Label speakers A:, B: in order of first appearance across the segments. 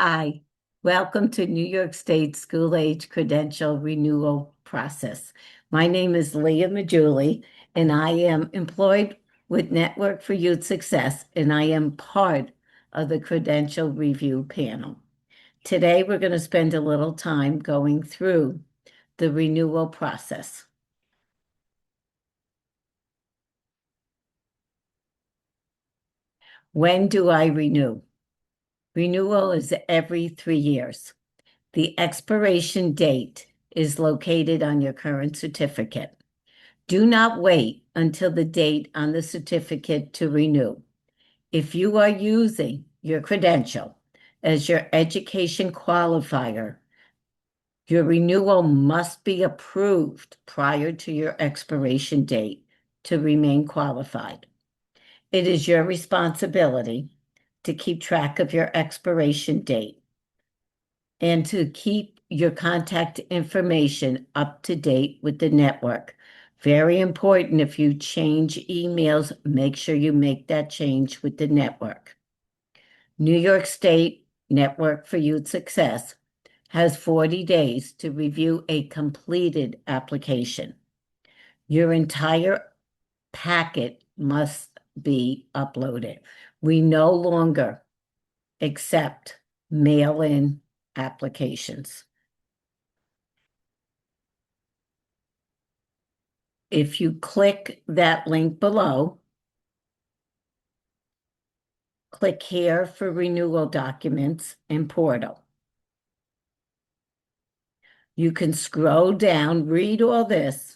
A: Hi, welcome to New York State School Age Credential Renewal Process. My name is Leah Majuli, and I am employed with Network for Youth Success, and I am part of the Credential Review Panel. Today, we're going to spend a little time going through the renewal process. When do I renew? Renewal is every 3 years. The expiration date is located on your current certificate. Do not wait until the date on the certificate to renew. If you are using your credential as your education qualifier, your renewal must be approved prior to your expiration date to remain qualified. It is your responsibility to keep track of your expiration date and to keep your contact information up to date with the network. Very important, if you change emails, make sure you make that change with the network. New York State Network for Youth Success has 40 days to review a completed application. Your entire packet must be uploaded. We no longer accept mail-in applications. If you click that link below, click here for renewal documents and portal. You can scroll down, read all this,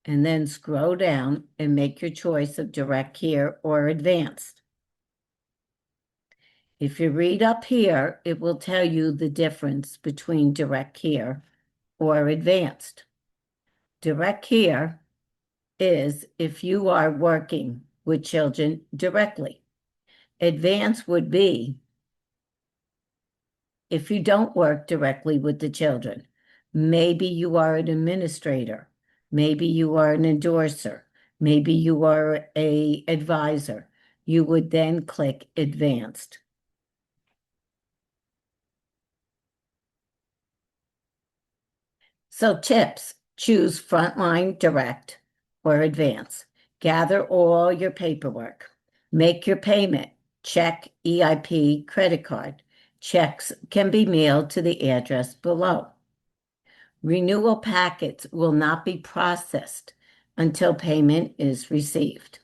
A: and then scroll down and make your choice of direct care or advanced. If you read up here, it will tell you the difference between direct care or advanced. Direct care is if you are working with children directly. Advanced would be if you don't work directly with the children. Maybe you are an administrator. Maybe you are an endorser. Maybe you are an advisor. You would then click advanced. So tips, choose frontline, direct, or advance. Gather all your paperwork. Make your payment. Check EIP credit card. Checks can be mailed to the address below. Renewal packets will not be processed until payment is received.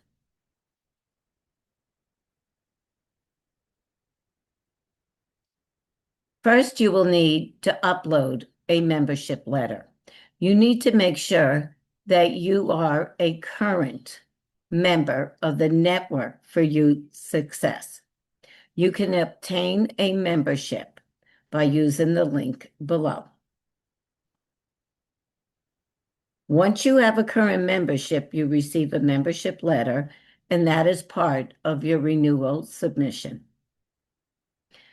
A: First, you will need to upload a membership letter. You need to make sure that you are a current member of the Network for Youth Success. You can obtain a membership by using the link below. Once you have a current membership, you receive a membership letter, and that is part of your renewal submission.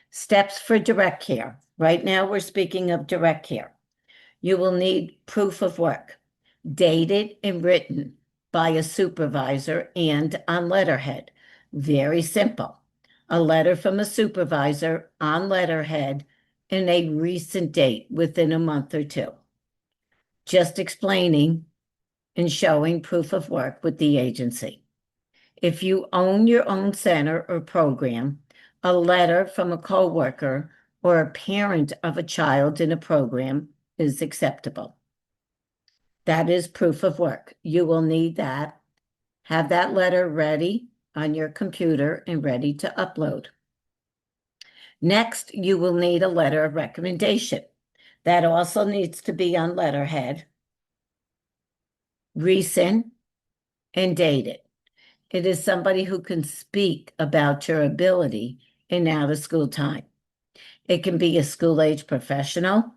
A: Steps for direct care. Right now, we're speaking of direct care. You will need proof of work, dated and written by a supervisor and on letterhead. Very simple. A letter from a supervisor on letterhead and a recent date within a month or two. Just explaining and showing proof of work with the agency. If you own your own center or program, a letter from a coworker or a parent of a child in a program is acceptable. That is proof of work. You will need that. Have that letter ready on your computer and ready to upload. Next, you will need a letter of recommendation. That also needs to be on letterhead, recent, and dated. It is somebody who can speak about your ability in out-of-school time. It can be a school-age professional,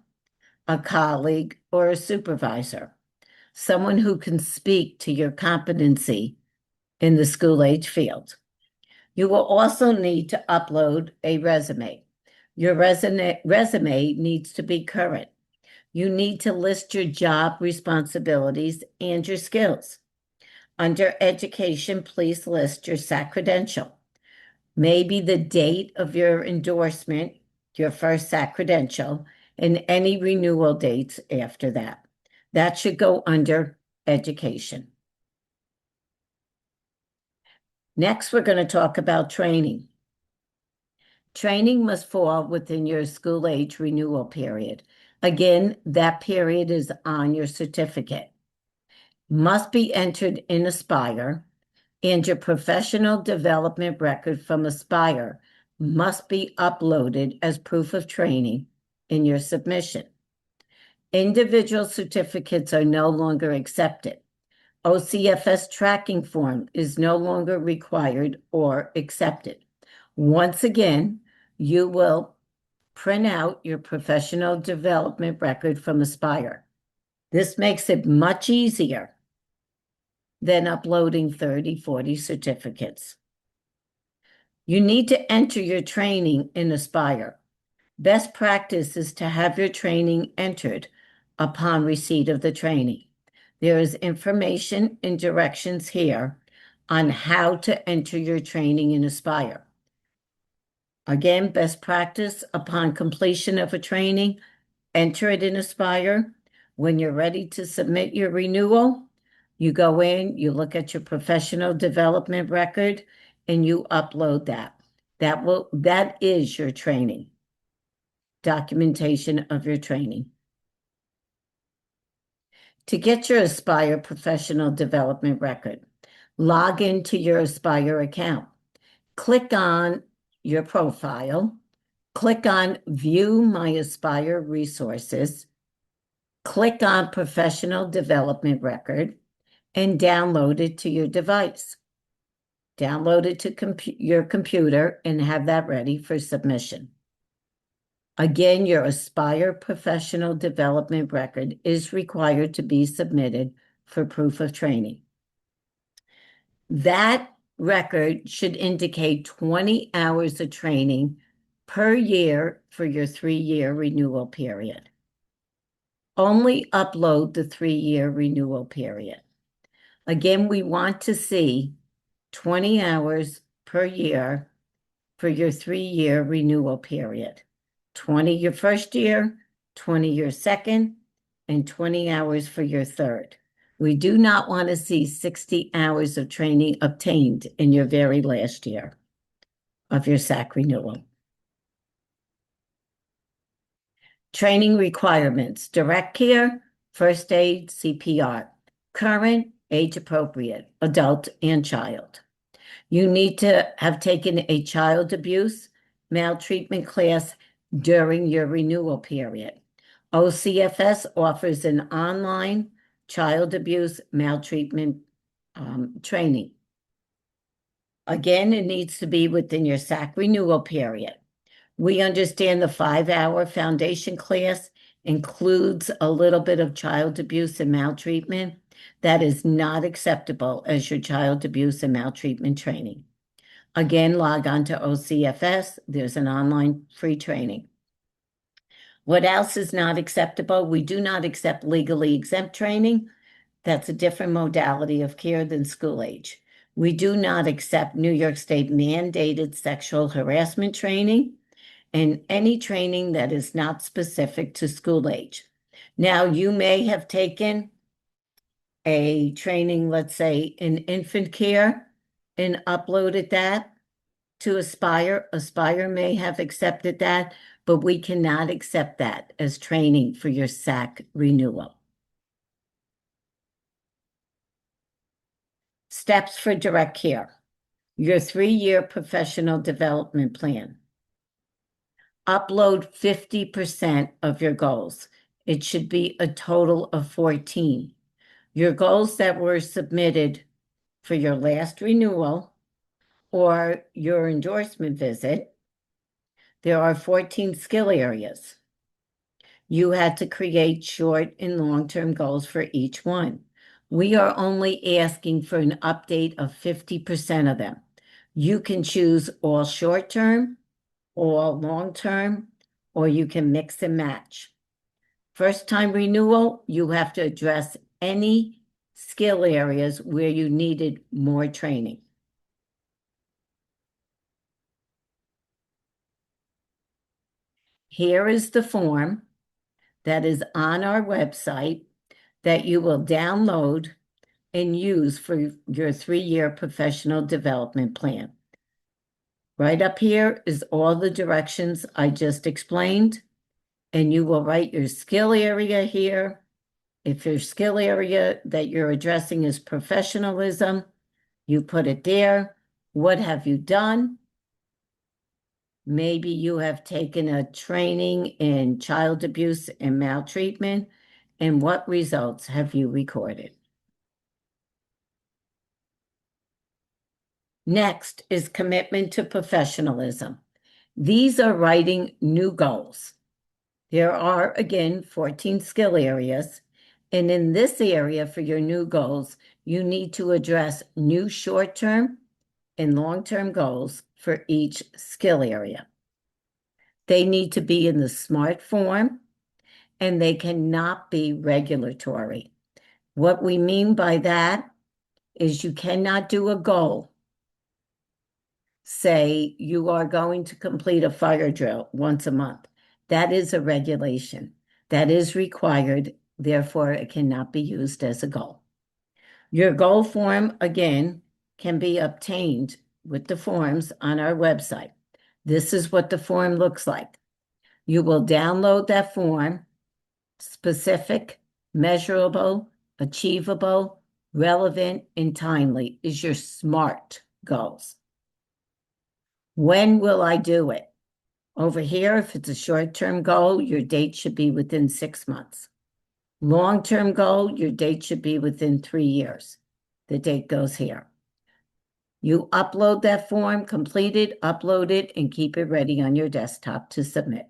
A: a colleague, or a supervisor. Someone who can speak to your competency in the school-age field. You will also need to upload a resume. Your resume needs to be current. You need to list your job responsibilities and your skills. Under education, please list your SAC credential. Maybe the date of your endorsement your first SAC credential, and any renewal dates after that. That should go under education. Next, we're going to talk about training. Training must fall within your school age renewal period. Again, that period is on your certificate. Must be entered in Aspire, and your professional development record from Aspire must be uploaded as proof of training in your submission. Individual certificates are no longer accepted. OCFS tracking form is no longer required or accepted. Once again, you will print out your professional development record from Aspire. This makes it much easier than uploading 30, 40 certificates. You need to enter your training in Aspire. Best practice is to have your training entered upon receipt of the training. There is information and directions here on how to enter your training in Aspire. Again, best practice upon completion of a training, enter it in Aspire. When you're ready to submit your renewal, you go in, you look at your professional development record, and you upload that. That is your training, documentation of your training. To get your Aspire professional development record, log into your Aspire account. Click on your profile, click on View My Aspire Resources, click on Professional Development Record, and download it to your device. Download it to your computer and have that ready for submission. Again, your Aspire Professional Development Record is required to be submitted for proof of training. That record should indicate 20 hours of training per year for your 3-year renewal period. Only upload the 3-year renewal period. Again, we want to see 20 hours per year for your 3-year renewal period. 20 your first year, 20 your second, and 20 hours for your third. We do not want to see 60 hours of training obtained in your very last year of your SAC renewal. Training requirements: direct care, first aid, CPR, current, age appropriate, adult and child. You need to have taken a child abuse, maltreatment class during your renewal period. OCFS offers an online child abuse maltreatment training. Again, it needs to be within your SAC renewal period. We understand the 5-hour foundation class includes a little bit of child abuse and maltreatment. That is not acceptable as your child abuse and maltreatment training. Again, log on to OCFS. There's an online free training. What else is not acceptable? We do not accept legally exempt training. That's a different modality of care than school age. We do not accept New York State mandated sexual harassment training and any training that is not specific to school age. Now, you may have taken a training, let's say, in infant care and uploaded that to Aspire. Aspire may have accepted that, but we cannot accept that as training for your SAC renewal. Steps for direct care: your 3-year professional development plan. Upload 50% of your goals. It should be a total of 14. Your goals that were submitted for your last renewal or your endorsement visit, there are 14 skill areas. You had to create short and long-term goals for each one. We are only asking for an update of 50% of them. You can choose all short-term, all long-term, or you can mix and match. First-time renewal, you have to address any skill areas where you needed more training. Here is the form that is on our website that you will download and use for your 3-year professional development plan. Right up here is all the directions I just explained, and you will write your skill area here. If your skill area that you're addressing is professionalism, you put it there. What have you done? Maybe you have taken a training in child abuse and maltreatment, and what results have you recorded? Next is commitment to professionalism. These are writing new goals. There are, again, 14 skill areas, and in this area for your new goals, you need to address new short-term and long-term goals for each skill area. They need to be in the SMART form, and they cannot be regulatory. What we mean by that is you cannot do a goal. Say you are going to complete a fire drill once a month. That is a regulation. That is required, therefore it cannot be used as a goal. Your goal form, again, can be obtained with the forms on our website. This is what the form looks like. You will download that form. Specific, measurable, achievable, relevant, and timely is your SMART goals. When will I do it? Over here, if it's a short-term goal, your date should be within 6 months. Long-term goal, your date should be within 3 years. The date goes here. You upload that form, complete it, upload it, and keep it ready on your desktop to submit.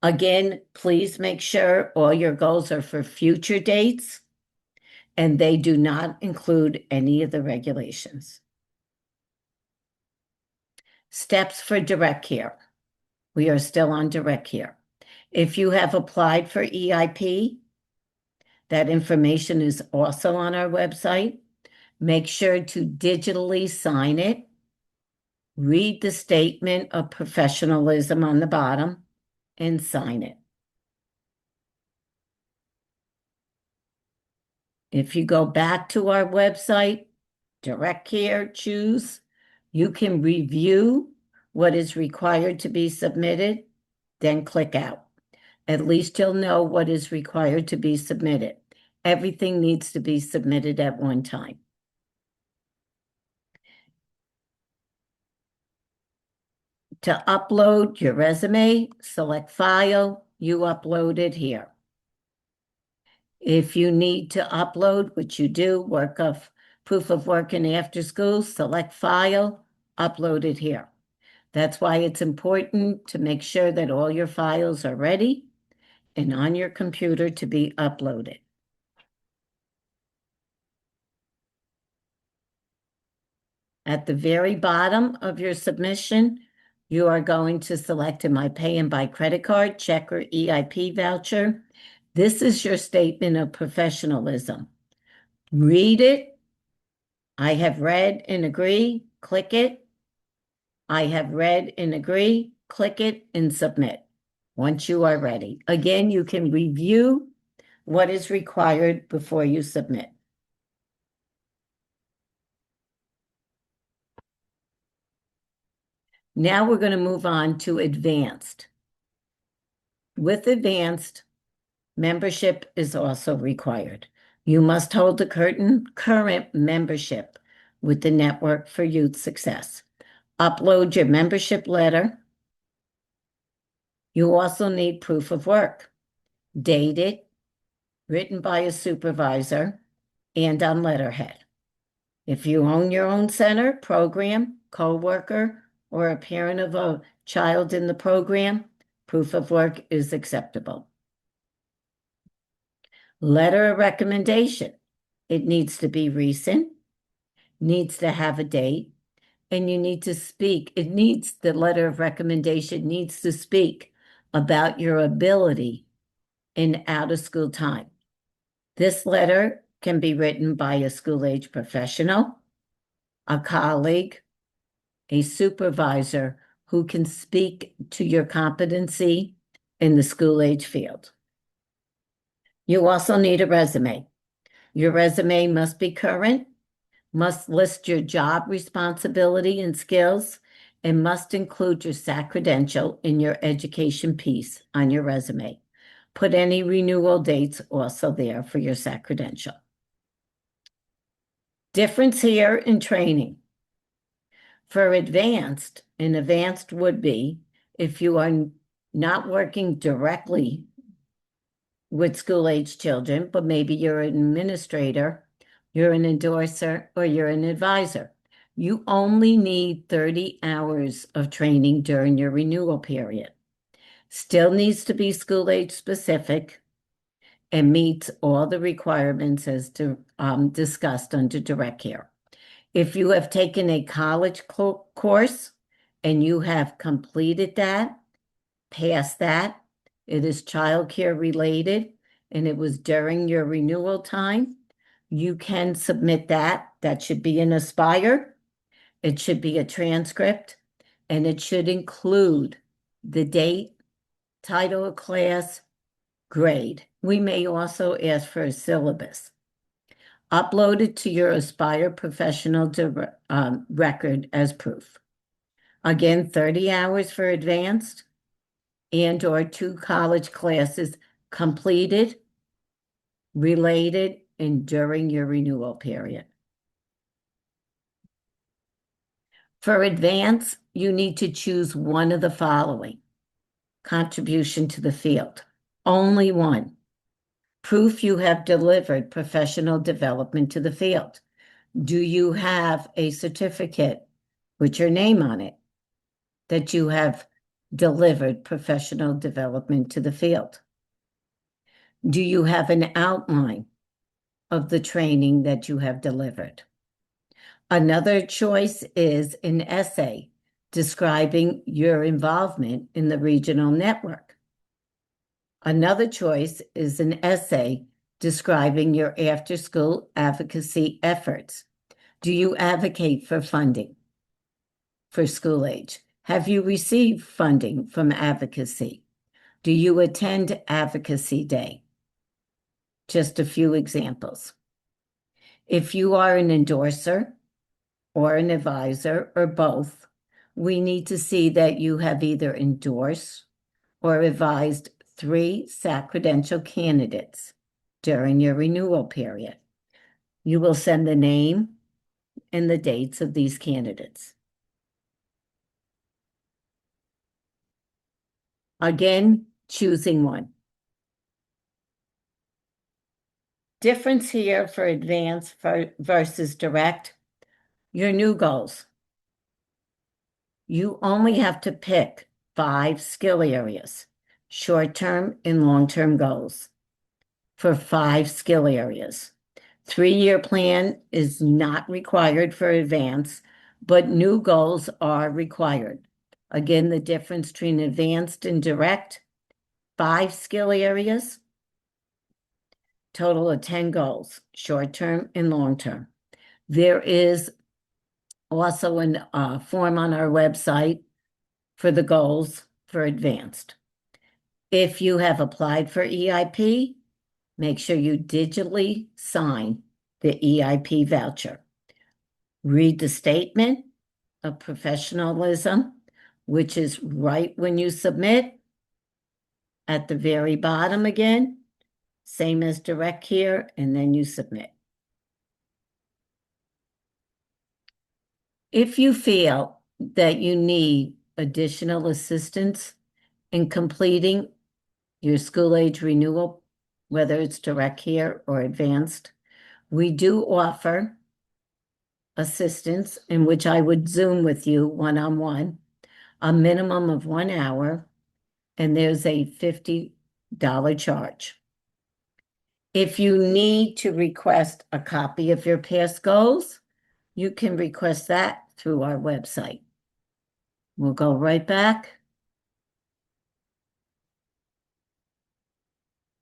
A: Again, please make sure all your goals are for future dates, and they do not include any of the regulations. Steps for direct care. We are still on direct care. If you have applied for EIP, that information is also on our website. Make sure to digitally sign it. Read the statement of professionalism on the bottom and sign it. If you go back to our website, direct care, choose, you can review what is required to be submitted, then click out. At least you'll know what is required to be submitted. Everything needs to be submitted at one time. To upload your resume, select File, you upload it here. If you need to upload, which you do, proof of work in after school, select File, upload it here. That's why it's important to make sure that all your files are ready and on your computer to be uploaded. At the very bottom of your submission, you are going to select, am I paying by credit card, check, or EIP voucher? This is your statement of professionalism. Read it. I have read and agree, click it. I have read and agree, click it and submit once you are ready. Again, you can review what is required before you submit. Now we're going to move on to advanced. With advanced, membership is also required. You must hold the current membership with the Network for Youth Success. Upload your membership letter. You also need proof of work, dated, written by a supervisor, and on letterhead. If you own your own center, program, coworker, or a parent of a child in the program, proof of work is acceptable. Letter of recommendation. It needs to be recent, needs to have a date, and you need to speak. The letter of recommendation needs to speak about your ability in out-of-school time. This letter can be written by a school-age professional, a colleague, a supervisor, who can speak to your competency in the school age field. You also need a resume. Your resume must be current, must list your job responsibility and skills, and must include your SAC credential in your education piece on your resume. Put any renewal dates also there for your SAC credential. Difference here in training. For advanced, an advanced would be if you are not working directly with school-age children, but maybe you're an administrator, you're an endorser, or you're an advisor. You only need 30 hours of training during your renewal period. Still needs to be school-age specific and meets all the requirements as discussed under direct care. If you have taken a college course and you have completed that, passed that, it is childcare related, and it was during your renewal time, you can submit that. That should be an Aspire. It should be a transcript, and it should include the date, title of class, grade. We may also ask for a syllabus. Upload it to your Aspire professional record as proof. Again, 30 hours for advanced and or 2 college classes completed, related, and during your renewal period. For advance, you need to choose one of the following: contribution to the field. Only one. Proof you have delivered professional development to the field. Do you have a certificate with your name on it that you have delivered professional development to the field? Do you have an outline of the training that you have delivered? Another choice is an essay describing your involvement in the regional network. Another choice is an essay describing your after-school advocacy efforts. Do you advocate for funding for school age? Have you received funding from advocacy? Do you attend Advocacy Day? Just a few examples. If you are an endorser or an advisor or both, we need to see that you have either endorsed or advised 3 SAC credential candidates during your renewal period. You will send the name and the dates of these candidates. Again, choosing one. Difference here for advanced versus direct. Your new goals. You only have to pick 5 skill areas, short-term and long-term goals for 5 skill areas. 3-year plan is not required for advanced, but new goals are required. Again, the difference between advanced and direct, 5 skill areas, total of 10 goals, short-term and long-term. There is also a form on our website for the goals for advanced. If you have applied for EIP, make sure you digitally sign the EIP voucher. Read the statement of professionalism, which is right when you submit. At the very bottom again, same as direct here, and then you submit. If you feel that you need additional assistance in completing your school age renewal, whether it's direct here or advanced, we do offer assistance in which I would Zoom with you one-on-one, a minimum of 1 hour, and there's a $50 charge. If you need to request a copy of your past goals, you can request that through our website. We'll go right back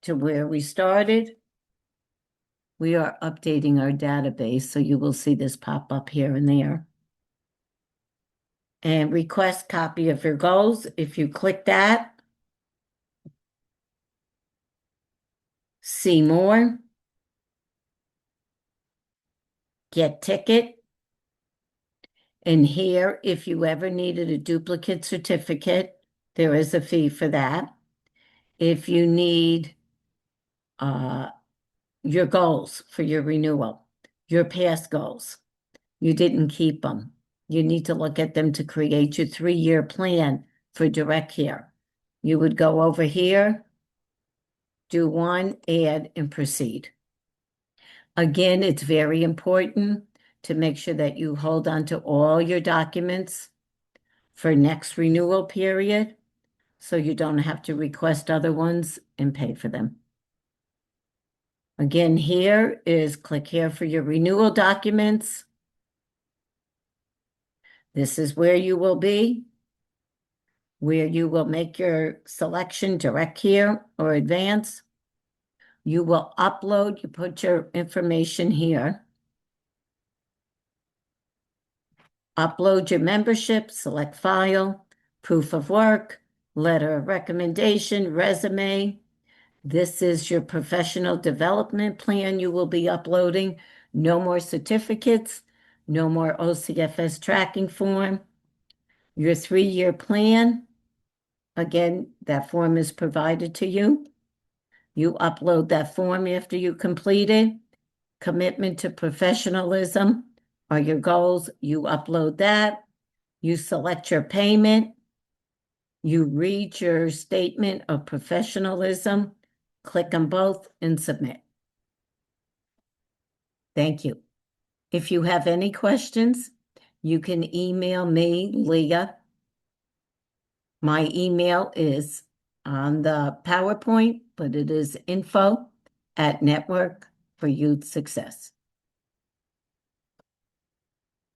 A: to where we started. We are updating our database, so you will see this pop up here and there. and request copy of your goals. If you click that, see more, get ticket. And here, if you ever needed a duplicate certificate, there is a fee for that. If you need your goals for your renewal, your past goals, you didn't keep them. You need to look at them to create your 3-year plan for direct care. You would go over here, do one, add, and proceed. Again, it's very important to make sure that you hold on to all your documents for next renewal period, so you don't have to request other ones and pay for them. Again, here is click here for your renewal documents. This is where you will be, where you will make your selection direct here or advance. You will upload, you put your information here. Upload your membership, select file, proof of work, letter of recommendation, resume. This is your professional development plan you will be uploading. No more certificates, no more OCFS tracking form. Your 3-year plan, again, that form is provided to you. You upload that form after you complete it. Commitment to professionalism are your goals. You upload that. You select your payment. You read your statement of professionalism, click on both, and submit. Thank you. If you have any questions, you can email me, Leah. My email is on the PowerPoint, but it is info@Network for Youth Success.